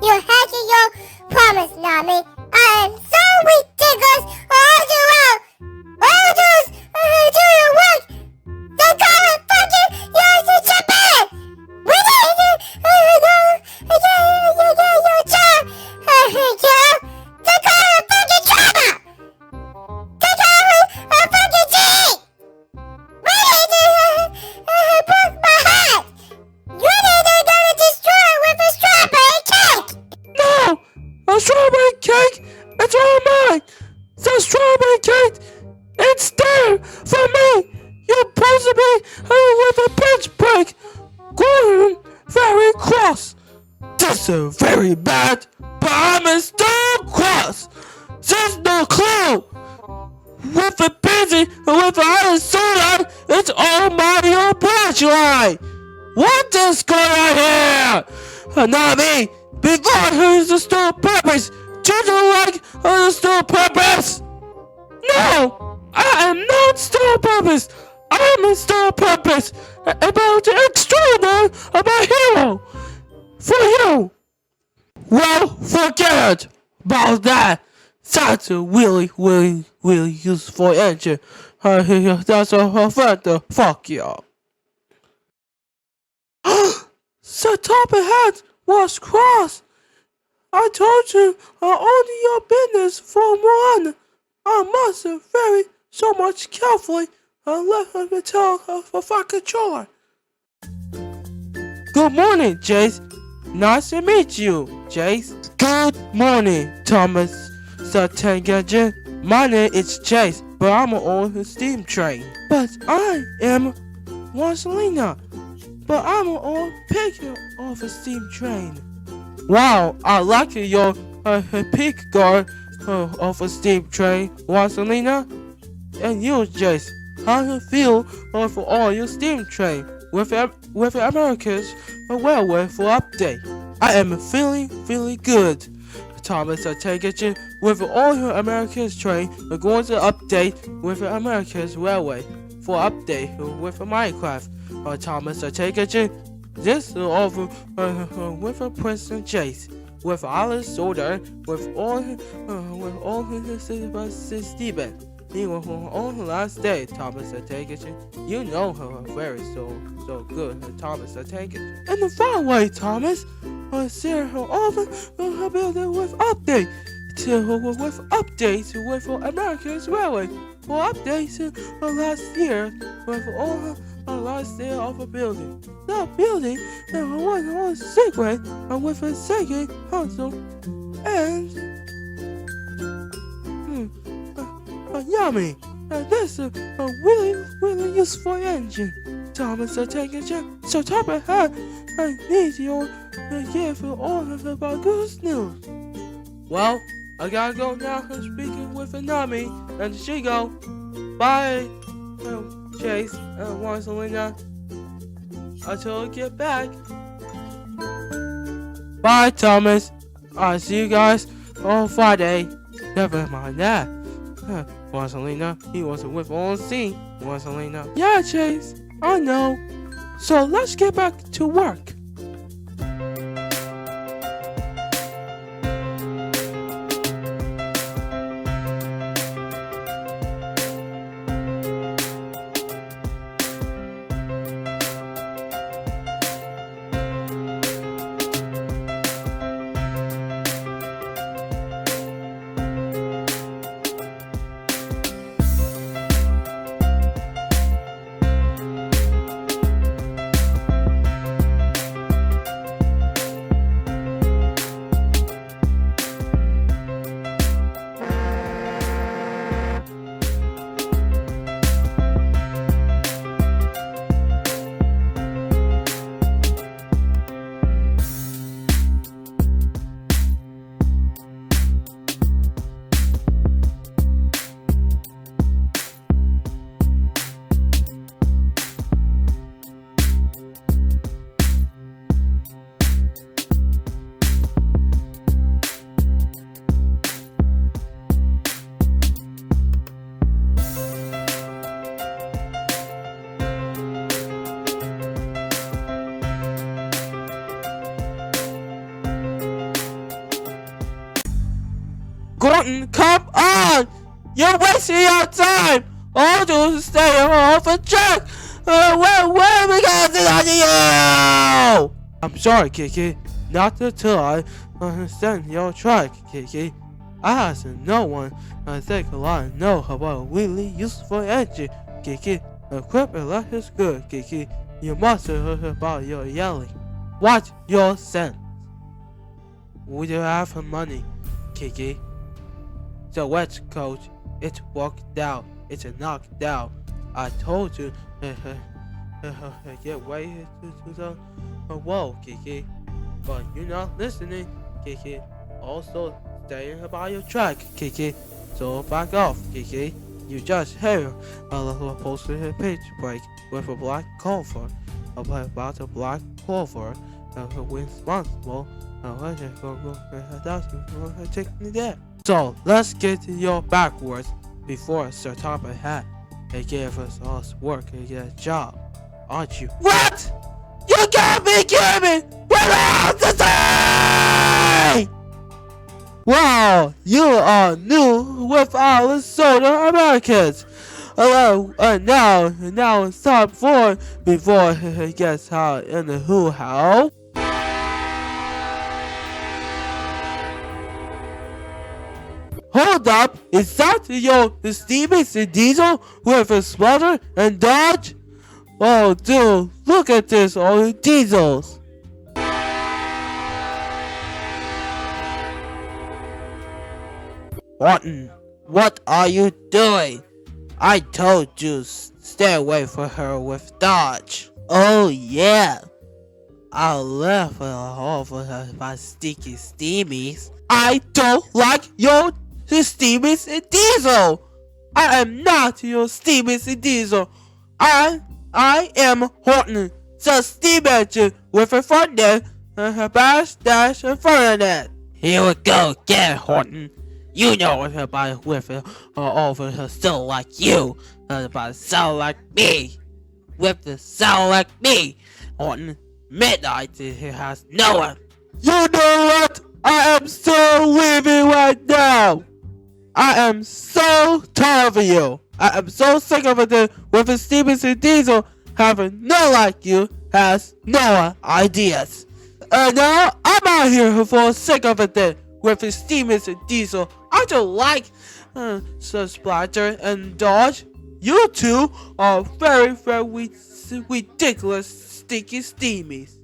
You're hacking your promise, Nami. I am so ridiculous. All you do is do your work. They call it fucking you're Japan. We need your job. They call it fucking trauma. They call it a fucking G. We need to break my heart. You need to go to destroy with a strawberry cake. No! A strawberry cake? It's all mine! The strawberry cake! It's there for me! You're supposed to be with a pitch break! Going very cross! This is very bad, but I'm still cross! There's no clue! With the busy and with the other soda, it's all Mario Bridge line! What is going on here? Not me! Before who's the store purpose? Do you like the store purpose? No! I am not store purpose! I am a store purpose! About the extraordinary of my hero! For you! Well, forget about that! That's a really useful engine. That's a factor. Fuck y'all. The top ahead was cross. I told you only your business for Mulan. I must have very so much carefully let me tell for fuck controller. Good morning, Jace. Nice to meet you, Jace. Good morning, Thomas the Tank Engine. My name is Jace, but I'm on the steam train. But I am Rosalina, but I'm on picture of a steam train. Wow, I like your pick guard of a steam train, Rosalina. And you, Jace, how do you feel for all your steam train with America's railway for update? I am feeling good. Thomas, I take it with all your America's train. We're going to update with America's railway for update with Minecraft. Thomas, I take it this over with a President Jace, with Alice Solder, with all his Steven. He was on the last day, Thomas, I take it. You know her very so good, Thomas, I take it. In the far away, Thomas, I see her over her building with update with updates with America's railway for updates last year with all last day of a building. The building was on secret with a second console and yummy. This is a really useful engine. Thomas, I take it. So top ahead, I need your give all of about good news. Well, I gotta go now. I'm speaking with Nami, and she go. Bye, Jace and Rosalina. Until I get back. Bye, Thomas. I'll see you guys on Friday. Never mind that. Rosalina, he wasn't with on scene. Rosalina. Yeah, Chase, I know. So let's get back to work. Horton, come on! You're wasting your time! I'll just stay off the track! Where are we going to you? I'm sorry, Kiki. Not until I understand your track, Kiki. I ask no one. I think a lot know about really useful energy, Kiki. Equipment like is good, Kiki. You must have heard about your yelling. Watch your sense. We do have money, Kiki. So what's coach? It's walked down. It's a knockdown. I told you. Get way to the wall, Kiki. But you're not listening, Kiki. Also, staying about your track, Kiki. So back off, Kiki. You just hear a little posted pitch break with a black clover. About a black clover responsible. So let's get to your backwards before Sir Top Hat. They gave us all work and get a job, aren't you? What? You can't be kidding me! What else to say? Wow, you are new with our soda Americans. Now it's time for before he gets out in the who how. Hold up, is that your Stevens and Diesel with a sputter and dodge? Oh dude, look at this, all the diesels. Horton, what are you doing? I told you stay away from her with dodge. Oh yeah, I left all for my sticky steamies. I don't like your Steamers and Diesel. I am not your Steamers and Diesel. I am Horton, the steam engine with a front end and a bash dash in front of it. Here we go again, Horton. You know what about with it over her still like you, about sound like me, with the sound like me. Horton, midnight it has no one. You know what? I am so leaving right now. I am so tired of you. I am so sick of it with the Stevens and Diesel having no like you has no ideas. And now I'm out here for sick of it with the Stevens and Diesel. I don't like Splatter and Dodge. You two are very, very ridiculous sticky steamies.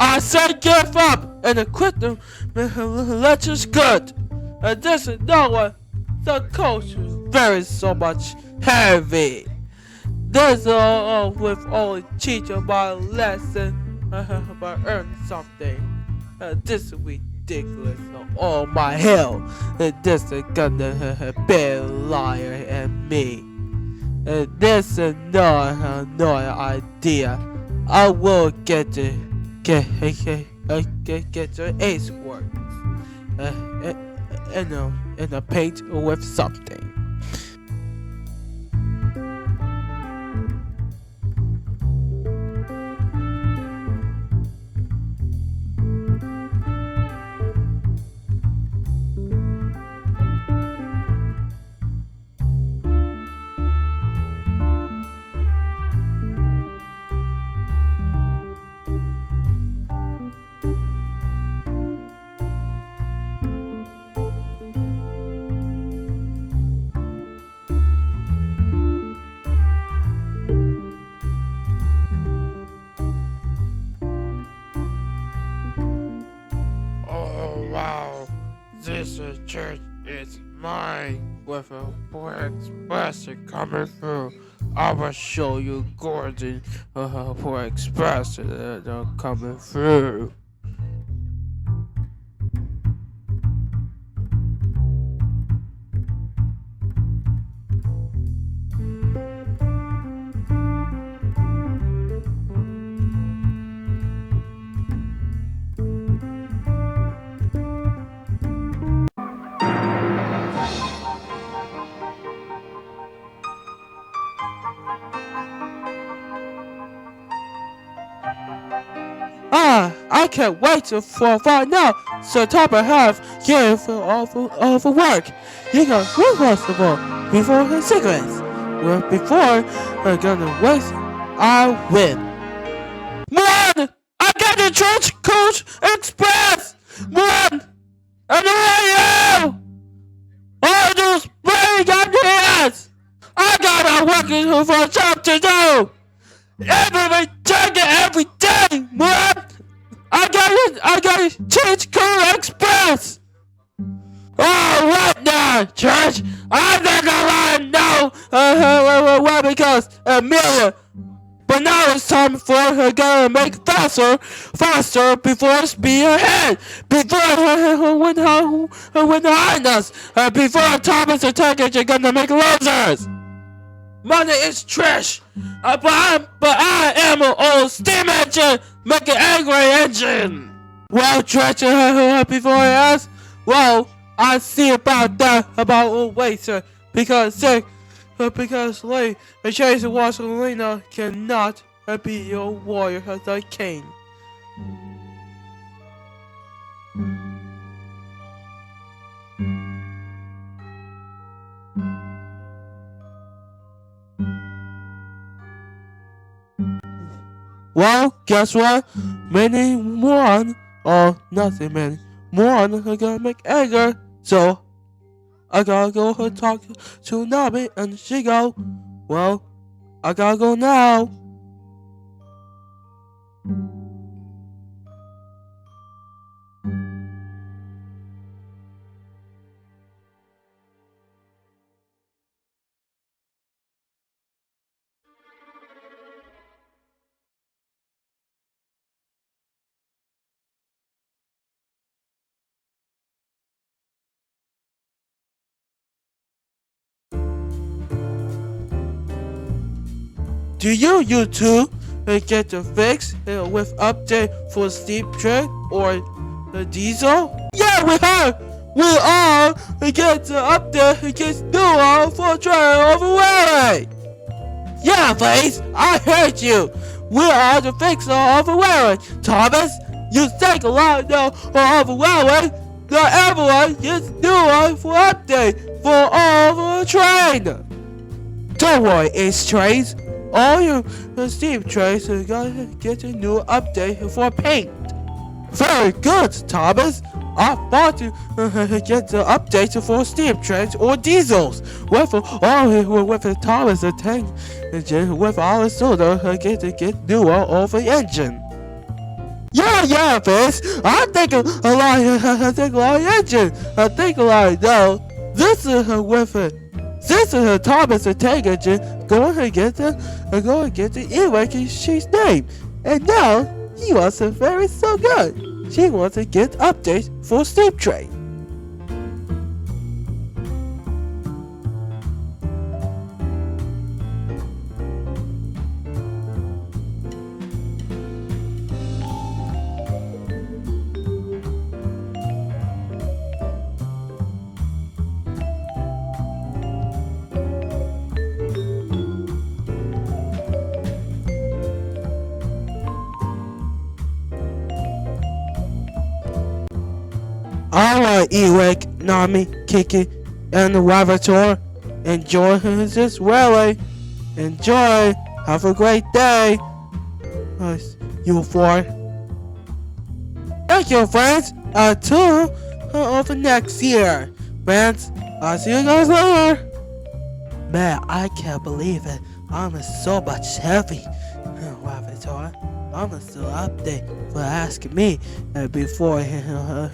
I said give up and quit the lecture's good. And this is not what the coach is very so much heavy. This with only teaching my lesson but earn something. This is ridiculous. Oh my hell. This is gonna be a liar and me. This is not another idea. I will get your aceworks in a paint with something. This church is mine with a black expressor coming through. I will show you Gordon for expressor coming through. I can't wait to find out. So top of half here for all for work. You got one possible before the cigarettes. Well, before I'm gonna waste, I win. Mulan! I got the Trich Coach Express! Mulan! And where are you? All those brain got your ass! I got a working for a job to do! Every check it every day, Mulan! I got it, Trich Coach Express! Oh, what now, Church? I'm not gonna know, well, because Amelia. But now it's time for her to make faster before speed ahead, before her win behind us, before Thomas and Turkish are gonna make losers. My name is Trish, but I am an old steam engine, make an angry engine. Well, Trish, before I ask, well, I see about that, about old waster, because Jace and Rosalina cannot be your warrior as I came. Well, guess what? Many one or nothing many. One are gonna make anger, so I gotta go talk to Nami, and she go, well, I gotta go now. Do you two get the fix with update for Steep Trich or the Diesel? Yeah, we have! We all get the update against new for trying overwhelming! Yeah, Face, I heard you! We are the fixer of overwhelming! Thomas, you think a lot now of overwhelming! Not everyone gets new for update for all the train! Don't worry, Ace Trains. All your Steam trays are gonna get a new update for paint. Very good, Thomas. I thought to get the update for Steam trains or diesels. With Thomas a tank engine with our soda get newer over engine. Yeah, Fish. I think a lot engine. I think a lot though. This is with it. This is Thomas the tank engine going to get the she's name. And now he wants to very so good. She wants to get updates for Steam Train. Alright, Ewek, Nami, Kiki, and the Lavator. Enjoy this rally. Enjoy. Have a great day. You four. Thank you, friends. Until over next year. Friends, I'll see you guys later. Man, I can't believe it. I'm so much heavy. Lavator. I'm still update for asking me before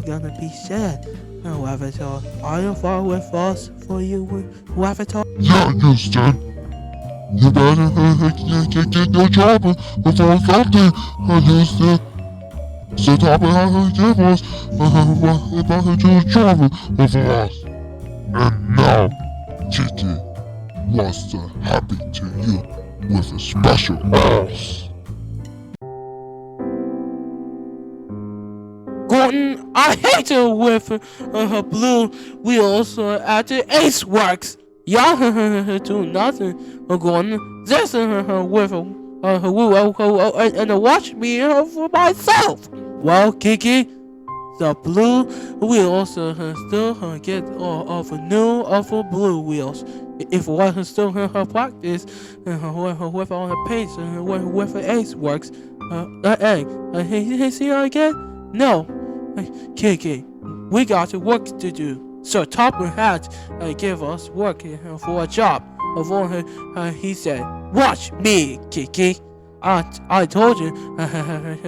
gonna be said. Whoever told, are you far with us for you? Whoever told. Yeah, Houston. You better get your job before something, Houston. So top of how give us about your job before us. And now, Kiki, what's to happen to you with a special horse? Gordon, I hate her with her blue wheels at the aceworks. Y'all do nothing, Gordon. This with her wheel and watch me for myself. Well, Kiki, the blue wheels still get of new blue wheels. If one still her practice with all her paints with her aceworks, see her again? No, Kiki, we got work to do. So Topper had give us work for a job. He said, "Watch me, Kiki." I told you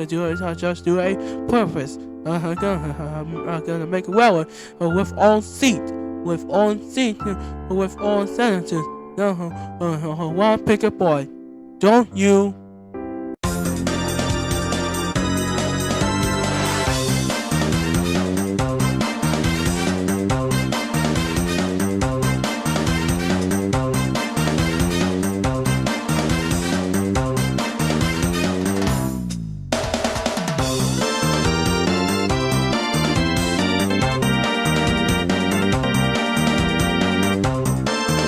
do it. I just do a purpose. I'm gonna make it well with all seat, with all senators. One picket boy. Don't you